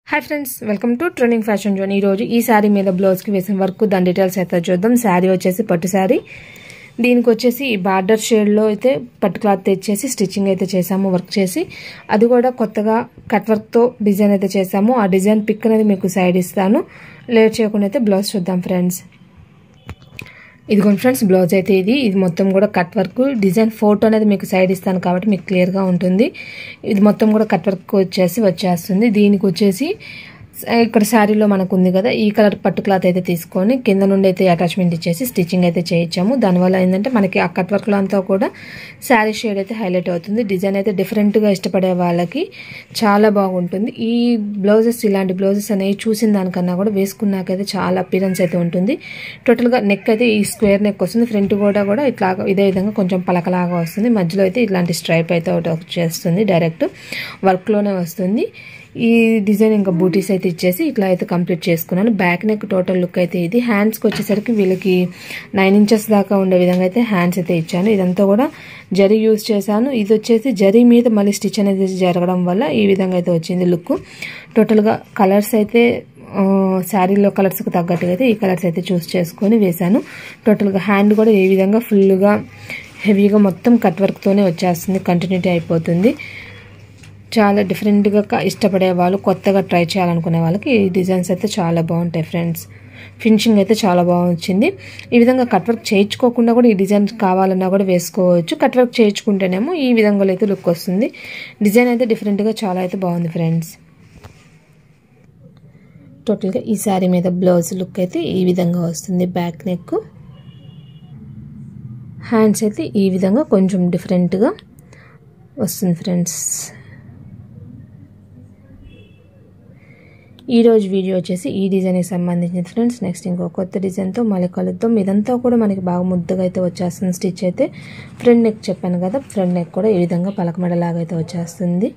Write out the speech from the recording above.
Hi friends welcome to trending fashion zone ఈ సారీ మీద blouse కి వేసిన వర్క్ దాని డీటెయిల్స్ అయితే చూద్దాం। సారీ వచ్చేసి పట్టు సారీ, దీనికి వచ్చేసి ఈ బార్డర్ షేడ్ లో అయితే పట్టు క్లాత్ తెచ్చేసి స్టిచ్చింగ్ అయితే చేసాము వర్క్ చేసి, అది కూడా కొత్తగా కట్ వర్క్ తో డిజైన్ అయితే చేసాము। ఆ డిజైన్ పిక్ అనేది మీకు సైడ్ ఇస్తాను, లేట్ చేయకుండా అయితే బ్లౌజ్ చూద్దాం ఫ్రెండ్స్। ఇదిగోండి ఫ్రెండ్స్ బ్లౌజ్ అయితే ఇది మొత్తం కూడా కట్ వర్క్ డిజైన్ ఫోటో అనేది మీకు సైడ్ ఇస్తాను కాబట్టి మీకు క్లియర్ గా ఉంటుంది। ఇది మొత్తం కూడా కట్ వర్క్ వచ్చేస్తుంది। దీనికి వచ్చేసి ఇక్కడ సారీలో మనకు ఉంది కదా ఈ కలర్ పట్టు క్లాత్ అయితే తీసుకొని కింద నుండి అయితే అటాచ్మెంట్ ఇచ్చేసి స్టిచ్చింగ్ అయితే చేయించాము। దానివల్ల ఏంటంటే మనకి ఆ కట్ వర్క్ లో అంతా కూడా సారీ షేడ్ అయితే హైలైట్ అవుతుంది। డిజైన్ అయితే డిఫరెంట్ గా ఇష్టపడే వాళ్ళకి చాలా బాగుంటుంది। ఈ బ్లౌజెస్ ఇలాంటి బ్లౌజెస్ అనేవి చూసిన దానికన్నా కూడా వేసుకున్నాకైతే చాలా అపిరెన్స్ అయితే ఉంటుంది। టోటల్ గా నెక్ అయితే ఈ స్క్వేర్ నెక్ వస్తుంది, ఫ్రంట్ కూడా ఇట్లా ఇదే విధంగా కొంచెం పలకలాగా వస్తుంది, మధ్యలో అయితే ఇలాంటి స్ట్రైప్ అయితే ఒకటి వచ్చేస్తుంది, డైరెక్ట్ వర్క్ లోనే వస్తుంది। ఈ డిజైన్ ఇంకా బూటీస్ అయితే ఇచ్చేసి ఇట్లా అయితే కంప్లీట్ చేసుకున్నాను। బ్యాక్ నెక్ టోటల్ లుక్ అయితే ఇది। హ్యాండ్స్కి వచ్చేసరికి వీళ్ళకి 9 ఇంచెస్ దాకా ఉండే విధంగా అయితే హ్యాండ్స్ అయితే ఇచ్చాను। ఇదంతా కూడా జరీ యూజ్ చేశాను। ఇది వచ్చేసి జరీ మీద మళ్ళీ స్టిచ్ అనేది జరగడం వల్ల ఈ విధంగా అయితే వచ్చింది లుక్। టోటల్గా కలర్స్ అయితే శారీలో కలర్స్కి తగ్గట్టుగా అయితే ఈ కలర్స్ అయితే చూస్ చేసుకొని వేశాను। టోటల్గా హ్యాండ్ కూడా ఏ విధంగా ఫుల్గా హెవీగా మొత్తం కట్ వర్క్తోనే వచ్చేస్తుంది, కంటిన్యూటీ అయిపోతుంది। చాలా డిఫరెంట్గా ఇష్టపడే వాళ్ళు, కొత్తగా ట్రై చేయాలనుకునే వాళ్ళకి ఈ డిజైన్స్ అయితే చాలా బాగుంటాయి ఫ్రెండ్స్। ఫినిషింగ్ అయితే చాలా బాగా వచ్చింది। ఈ విధంగా కట్ వర్క్ చేయించుకోకుండా కూడా ఈ డిజైన్ కావాలన్నా కూడా వేసుకోవచ్చు, కట్ వర్క్ చేయించుకుంటేనేమో ఈ విధంగా అయితే లుక్ వస్తుంది। డిజైన్ అయితే డిఫరెంట్గా చాలా అయితే బాగుంది ఫ్రెండ్స్। టోటల్గా ఈ శారీ మీద బ్లౌజ్ లుక్ అయితే ఈ విధంగా వస్తుంది। బ్యాక్ నెక్, హ్యాండ్స్ అయితే ఈ విధంగా కొంచెం డిఫరెంట్గా వస్తుంది ఫ్రెండ్స్। ఈ రోజు వీడియో వచ్చేసి ఈ డిజైన్కి సంబంధించింది ఫ్రెండ్స్। నెక్స్ట్ ఇంకో కొత్త డిజైన్తో మళ్ళీ కలుద్దాం। ఇదంతా కూడా మనకి బాగా ముద్దగా అయితే వచ్చేస్తుంది స్టిచ్ అయితే। ఫ్రంట్ నెక్ చెప్పాను కదా, ఫ్రంట్ నెక్ కూడా ఈ విధంగా పలకమడలాగా అయితే వచ్చేస్తుంది।